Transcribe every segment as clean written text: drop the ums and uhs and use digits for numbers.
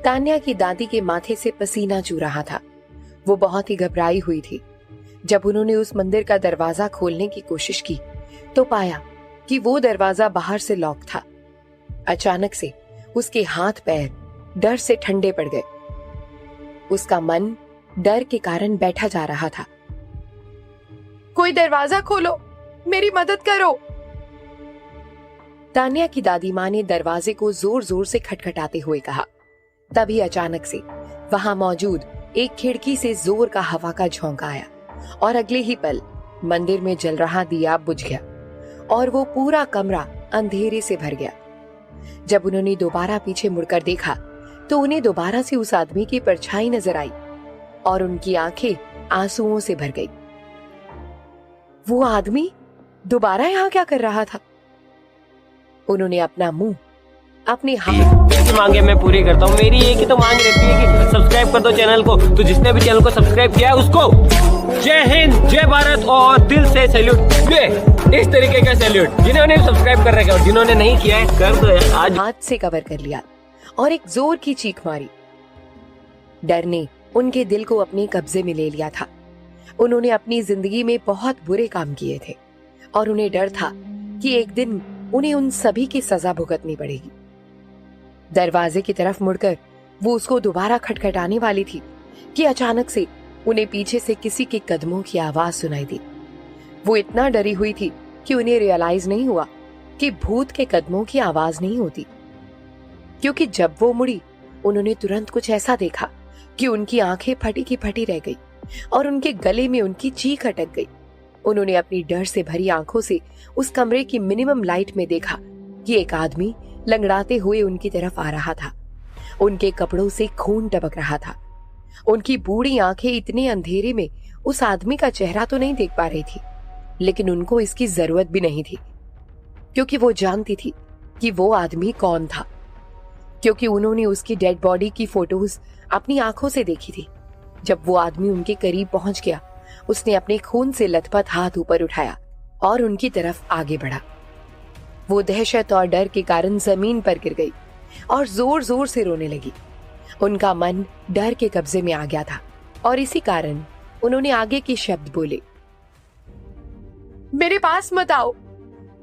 तान्या की दादी के माथे से पसीना चू रहा था। वो बहुत ही घबराई हुई थी। जब उन्होंने उस मंदिर का दरवाजा खोलने की कोशिश की तो पाया कि वो दरवाजा बाहर से लॉक था। अचानक से उसके हाथ पैर डर से ठंडे पड़ गए। उसका मन डर के कारण बैठा जा रहा था। कोई दरवाजा खोलो, मेरी मदद करो। तान्या की दादी माँ ने दरवाजे को जोर जोर से खटखटाते हुए कहा। तभी अचानक से वहां मौजूद एक खिड़की से जोर का हवा का झोंका आया और अगले ही पल मंदिर में जल रहा दिया बुझ गया और वो पूरा कमरा अंधेरे से भर गया। जब उन्होंने दोबारा पीछे मुड़कर देखा तो उन्हें दोबारा से उस आदमी की परछाई नजर आई और उनकी आंखें आंसुओं से भर गई। वो आदमी दोबारा यहाँ क्या कर रहा था? उन्होंने अपना मुंह अपने हाथ की मांगे मैं पूरी करता हूँ। मेरी एक ही तो मांग रहती है कि सब्सक्राइब कर दो चैनल को। तो जिसने भी चैनल को सब्सक्राइब किया है उसको जय हिंद, जय भारत और दिल से सैल्यूट। इस तरीके का सैल्यूट जिन्होंने सब्सक्राइब कर रखा है और जिन्होंने नहीं किया है कर दो यार। आज हाथ से कवर कर लिया और एक जोर की चीख मारी। डर ने उनके दिल को अपने कब्जे में ले लिया था। उन्होंने अपनी जिंदगी में बहुत बुरे काम किए थे और उन्हें डर था कि एक दिन उन्हें उन सभी की सजा भुगतनी पड़ेगी। दरवाजे की तरफ मुड़कर वो उसको दोबारा खटखटाने वाली थी कि अचानक से उन्हें पीछे से किसी के कदमों की आवाज सुनाई दी। वो इतना डरी हुई थी कि उन्हें रियलाइज नहीं हुआ कि भूत के कदमों की आवाज नहीं होती, क्योंकि जब वो मुड़ी उन्होंने तुरंत कुछ ऐसा देखा कि उनकी आंखें फटी की फटी रह गई और उनके गले में उनकी चीख अटक गई। उन्होंने अपनी डर से भरी आंखों से उस कमरे की मिनिमम लाइट में देखा कि एक आदमी लंगड़ाते हुए उनकी तरफ आ रहा था। उनके कपड़ों से खून टपक रहा था। उनकी बूढ़ी आंखें इतने अंधेरे में उस आदमी का चेहरा तो नहीं देख पा रही थी, लेकिन उनको इसकी जरूरत भी नहीं थी, क्योंकि वो जानती थी कि वो आदमी कौन था, क्योंकि उन्होंने उसकी डेड बॉडी की फोटोज अपनी आंखों से देखी थी। जब वो आदमी उनके करीब पहुंच गया, उसने अपने खून से लथपथ हाथ ऊपर उठाया और उनकी तरफ आगे बढ़ा। वो दहशत और डर के कारण जमीन पर गिर गई और जोर जोर से रोने लगी। उनका मन डर के कब्जे में आ गया था और इसी कारण उन्होंने आगे के शब्द बोले। मेरे पास मत आओ,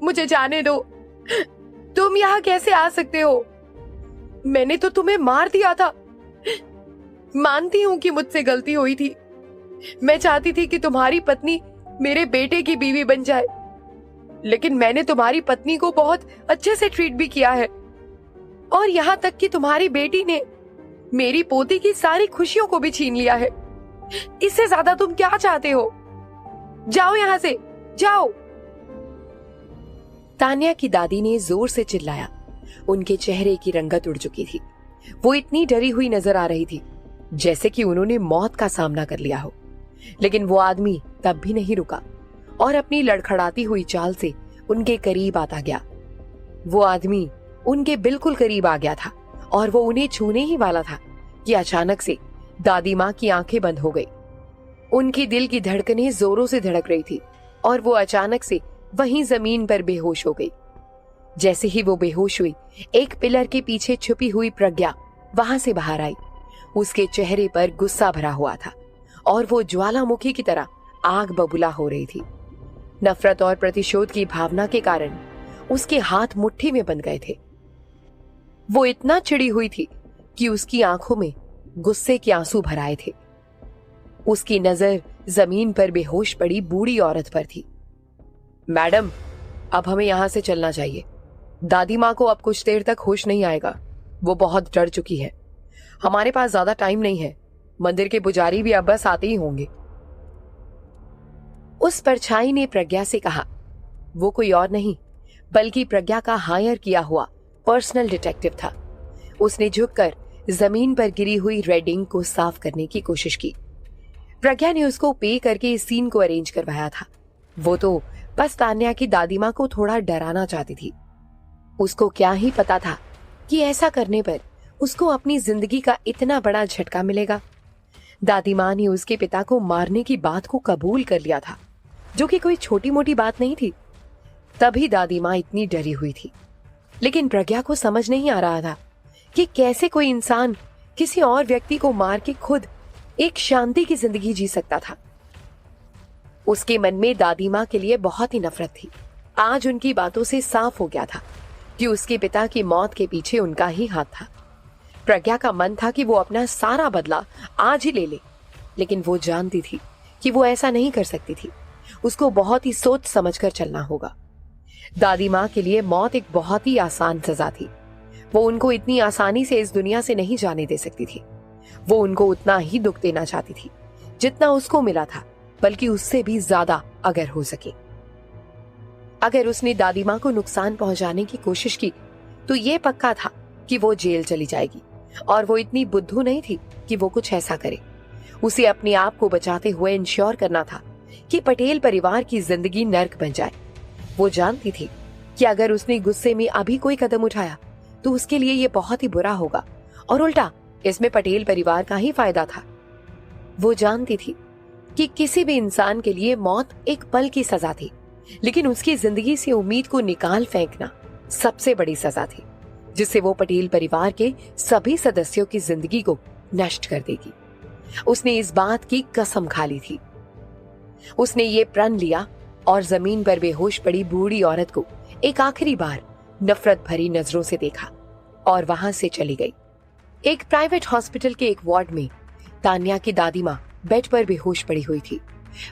मुझे जाने दो। तुम यहाँ कैसे आ सकते हो? मैंने तो तुम्हें मार दिया था। मानती हूँ कि मुझसे गलती हुई थी। मैं चाहती थी कि तुम्हारी पत्नी मेरे बेटे की बीवी बन जाए, लेकिन मैंने तुम्हारी पत्नी को बहुत अच्छे से ट्रीट भी किया है और यहाँ तक कि तुम्हारी बेटी ने मेरी पोती की सारी खुशियों को भी छीन लिया है। इससे ज्यादा तुम क्या चाहते हो? जाओ यहाँ से, जाओ। तान्या की दादी ने जोर से चिल्लाया। उनके चेहरे की रंगत उड़ चुकी थी। वो इतनी डरी हुई नजर आ रही थी जैसे कि उन्होंने मौत का सामना कर लिया हो। लेकिन वो आदमी तब भी नहीं रुका और अपनी लड़खड़ाती हुई चाल से उनके करीब आता गया। वो आदमी उनके बिल्कुल करीब आ गया था और वो उन्हें छूने ही वाला था कि अचानक से दादी माँ की आंखें बंद हो गई। उनकी दिल की धड़कनें जोरों से धड़क रही थी और वो अचानक से वहीं जमीन पर बेहोश हो गई। जैसे ही वो बेहोश हुई, एक पिलर के पीछे छुपी हुई प्रज्ञा वहां से बाहर आई। उसके चेहरे पर गुस्सा भरा हुआ था और वो ज्वालामुखी की तरह आग बबूला हो रही थी। नफरत और प्रतिशोध की भावना के कारण उसके हाथ मुट्ठी में बंध गए थे। वो इतना चिड़ी हुई थी कि उसकी आंखों में गुस्से के आंसू भर आए थे। उसकी नजर जमीन पर बेहोश पड़ी बूढ़ी औरत पर थी। मैडम, अब हमें यहां से चलना चाहिए। दादी माँ को अब कुछ देर तक होश नहीं आएगा। वो बहुत डर चुकी है। हमारे पास ज्यादा टाइम नहीं है। मंदिर के पुजारी भी अब बस आते ही होंगे। उस परछाई ने प्रज्ञा से कहा। वो कोई और नहीं बल्कि प्रज्ञा का हायर किया हुआ पर्सनल डिटेक्टिव था। उसने झुककर जमीन पर गिरी हुई रेड इंक को साफ करने की कोशिश की। प्रज्ञा ने उसको पे करके इस सीन को अरेंज करवाया था। वो तो बस तान्या की दादी माँ को थोड़ा डराना चाहती थी। उसको क्या ही पता था कि ऐसा करने पर उसको अपनी जिंदगी का इतना बड़ा झटका मिलेगा। दादी माँ ने उसके पिता को मारने की बात को कबूल कर लिया था, जो कि कोई छोटी मोटी बात नहीं थी। तभी दादी माँ इतनी डरी हुई थी। लेकिन प्रज्ञा को समझ नहीं आ रहा था कि कैसे कोई इंसान किसी और व्यक्ति को मार के खुद एक शांति की जिंदगी जी सकता था। उसके मन में दादी माँ के लिए बहुत ही नफरत थी। आज उनकी बातों से साफ हो गया था कि उसके पिता की मौत के पीछे उनका ही हाथ था। प्रज्ञा का मन था कि वो अपना सारा बदला आज ही ले ले, लेकिन वो जानती थी कि वो ऐसा नहीं कर सकती थी। उसको बहुत ही सोच समझकर चलना होगा। दादी माँ के लिए मौत एक बहुत ही आसान सजा थी। वो उनको इतनी आसानी से इस दुनिया से नहीं जाने दे सकती थी। वो उनको उतना ही दुख देना चाहती थी जितना उसको मिला था, बल्कि उससे भी ज्यादा अगर हो सके। अगर उसने दादी माँ को नुकसान पहुंचाने की कोशिश की तो ये पक्का था कि वो जेल चली जाएगी, और वो इतनी बुद्धू नहीं थी कि वो कुछ ऐसा करे। उसे अपने आप को बचाते हुए इंश्योर करना था कि पटेल परिवार की जिंदगी नर्क बन जाए। वो जानती थी कि अगर उसने गुस्से में अभी कोई कदम उठाया तो उसके लिए ये बहुत ही बुरा होगा, और उल्टा इसमें पटेल परिवार का ही फायदा था। वो जानती थी कि किसी भी इंसान के लिए मौत एक पल की सजा थी, लेकिन उसकी जिंदगी से उम्मीद को निकाल फेंकना सबसे बड़ी सजा थी, जिससे वो पटेल परिवार के सभी सदस्यों की जिंदगी को नष्ट कर देगी। उसने इस बात की कसम खा ली थी। उसने ये प्रण लिया और जमीन पर बेहोश पड़ी बूढ़ी औरत को एक आखिरी बार नफरत भरी नजरों से देखा और वहां से चली गई। एक प्राइवेट हॉस्पिटल के एक वार्ड में तान्या की दादी माँ बेड पर बेहोश पड़ी हुई थी।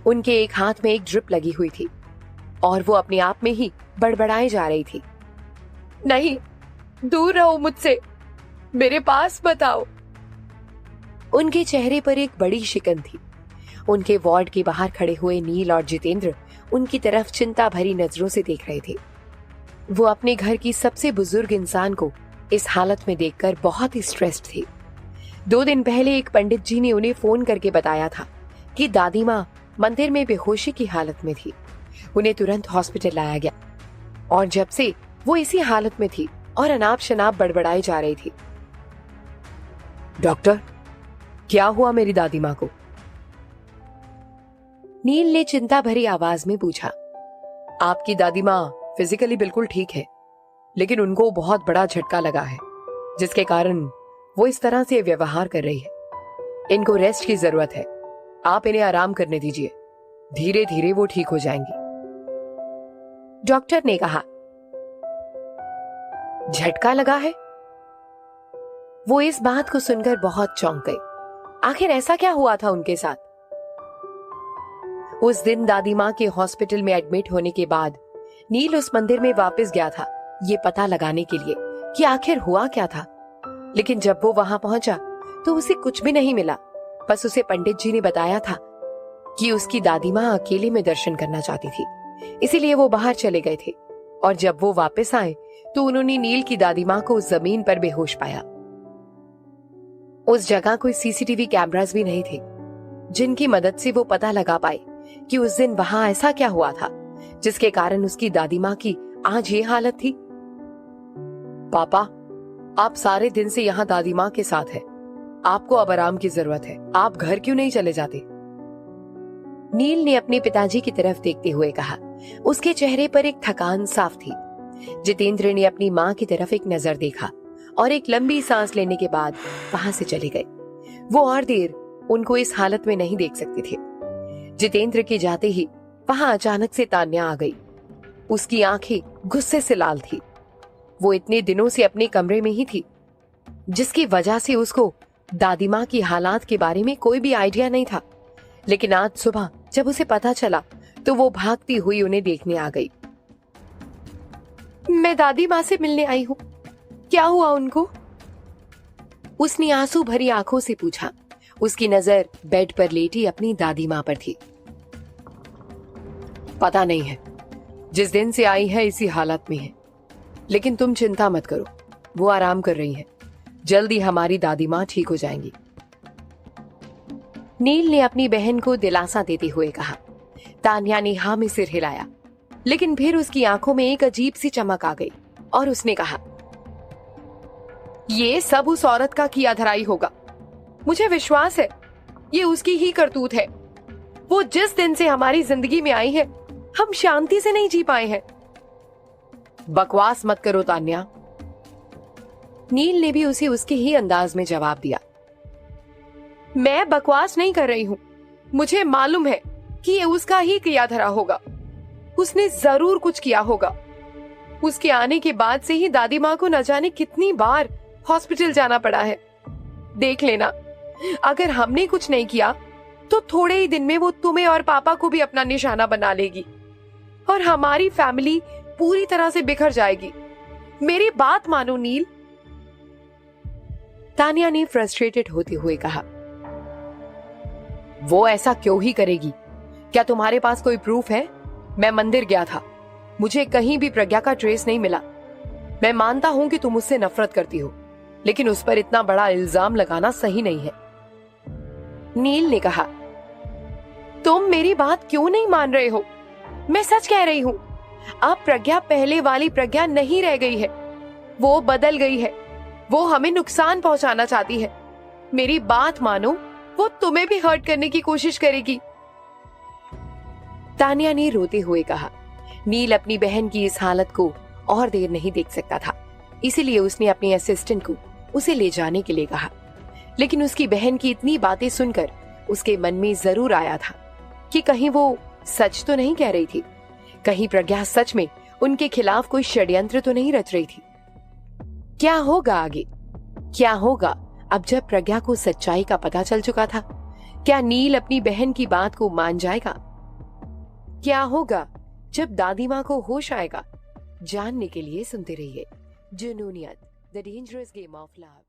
उनके एक हाथ में एक ड्रिप लगी हुई थी और वो अपने आप में ही बड़बड़ाए जा रही थी। नहीं, दूर रहो मुझसे, मेरे पास मत आओ। उनके चेहरे पर एक बड़ी शिकन थी। उनके वार्ड के बाहर खड़े हुए नील और जितेंद्र उनकी तरफ चिंता भरी नजरों से देख रहे थे। वो अपने घर की सबसे बुजुर्ग इंसान को इस हालत में देखकर बहुत ही स्ट्रेस्ड थे। 2 दिन पहले एक पंडित जी ने उन्हें फोन करके बताया था कि दादी माँ मंदिर में बेहोशी की हालत में थी। उन्हें तुरंत हॉस्पिटल लाया गया और जब से वो इसी हालत में थी और अनाप शनाप बड़बड़ाई जा रही थी। डॉक्टर, क्या हुआ मेरी दादी माँ को? नील ने चिंता भरी आवाज में पूछा। आपकी दादी माँ फिजिकली बिल्कुल ठीक है, लेकिन उनको बहुत बड़ा झटका लगा है, जिसके कारण वो इस तरह से व्यवहार कर रही है। इनको रेस्ट की जरूरत है, आप इन्हें आराम करने दीजिए, धीरे धीरे वो ठीक हो जाएंगी, डॉक्टर ने कहा। झटका लगा है? वो इस बात को सुनकर बहुत चौंक गई। आखिर ऐसा क्या हुआ था उनके साथ? उस दिन दादी माँ के हॉस्पिटल में एडमिट होने के बाद नील उस मंदिर में वापस गया था ये पता लगाने के लिए कि आखिर हुआ क्या था। लेकिन जब वो वहां पहुंचा तो उसे कुछ भी नहीं मिला। बस उसे पंडित जी ने बताया था कि उसकी दादी माँ अकेले में दर्शन करना चाहती थी, इसीलिए वो बाहर चले गए थे। और जब वो वापस आए तो उन्होंने नील की दादी माँ को जमीन पर बेहोश पाया। उस जगह कोई सीसीटीवी कैमरास भी नहीं थे जिनकी मदद से वो पता लगा पाए कि उस दिन वहां ऐसा क्या हुआ था जिसके कारण उसकी दादी माँ की आज ये हालत थी। पापा, आप सारे दिन से यहाँ दादी माँ के साथ हैं। आपको अब आराम की जरूरत है, आप घर क्यों नहीं चले जाते? नील ने अपने पिताजी की तरफ देखते हुए कहा। उसके चेहरे पर एक थकान साफ थी। जितेंद्र ने अपनी माँ की तरफ एक नजर देखा और एक लंबी सांस लेने के बाद वहां से चले गए। वो और देर उनको इस हालत में नहीं देख सकते थे। जितेंद्र के जाते ही वहां अचानक से तान्या आ गई। उसकी आंखें गुस्से से लाल थी। वो इतने दिनों से अपने कमरे में ही थी, जिसकी वजह से उसको दादी माँ की हालात के बारे में कोई भी आइडिया नहीं था। लेकिन आज सुबह जब उसे पता चला तो वो भागती हुई उन्हें देखने आ गई। मैं दादी माँ से मिलने आई हूँ, क्या हुआ उनको? उसने आंसू भरी आंखों से पूछा। उसकी नजर बेड पर लेटी अपनी दादी माँ पर थी। पता नहीं है, जिस दिन से आई है इसी हालत में है, लेकिन तुम चिंता मत करो, वो आराम कर रही है। जल्दी हमारी दादी माँ ठीक हो जाएंगी। नील ने अपनी बहन को दिलासा देते हुए कहा। तान्या ने हाँ में सिर हिलाया, लेकिन फिर उसकी आंखों में एक अजीब सी चमक आ गई और उसने कहा, ये सब उस औरत का किया धराई होगा। मुझे विश्वास है ये उसकी ही करतूत है। वो जिस दिन से हमारी जिंदगी में आई है, हम शांति से नहीं जी पाए हैं। बकवास मत करो तान्या। नील ने भी उसे उसके ही अंदाज में जवाब दिया। मैं बकवास नहीं कर रही हूँ। मुझे मालूम है कि ये उसका ही किया धरा होगा। उसने जरूर कुछ किया होगा। उसके आने के बाद से ही दादी माँ को न जाने कितनी बार हॉस्पिटल जाना पड़ा है। देख लेना, अगर हमने कुछ नहीं किया तो थोड़े ही दिन में वो तुम्हें और पापा को भी अपना निशाना बना लेगी और हमारी फैमिली पूरी तरह से बिखर जाएगी। मेरी बात मानो नील। तानिया ने फ्रस्ट्रेटेड होते हुए कहा। वो ऐसा क्यों ही करेगी? क्या तुम्हारे पास कोई प्रूफ है? मैं मंदिर गया था, मुझे कहीं भी प्रज्ञा का ट्रेस नहीं मिला। मैं मानता हूं कि तुम उससे नफरत करती हो, लेकिन उस पर इतना बड़ा इल्जाम लगाना सही नहीं है। नील ने कहा, तुम मेरी बात क्यों नहीं मान रहे हो? मैं सच कह रही हूं। अब प्रज्ञा पहले वाली प्रज्ञा नहीं रह गई है। वो बदल गई है। वो हमें नुकसान पहुंचाना चाहती है। मेरी बात मानो, वो तुम्हें भी हर्ट करने की कोशिश करेगी। तानिया ने रोते हुए कहा। नील अपनी बहन की इस हालत को और देर नहीं देख सकता था, इसीलिए उसने अपने असिस्टेंट को उसे ले जाने के लिए कहा। लेकिन उसकी बहन की इतनी बातें सुनकर उसके मन में जरूर आया था कि कहीं वो सच तो नहीं कह रही थी, कहीं प्रज्ञा सच में उनके खिलाफ कोई षड्यंत्र तो नहीं रच रही थी। क्या होगा आगे? क्या होगा अब जब प्रज्ञा को सच्चाई का पता चल चुका था? क्या नील अपनी बहन की बात को मान जाएगा? क्या होगा जब दादी माँ को होश आएगा? जानने के लिए सुनते रहिए Junooniyat, the dangerous game of love.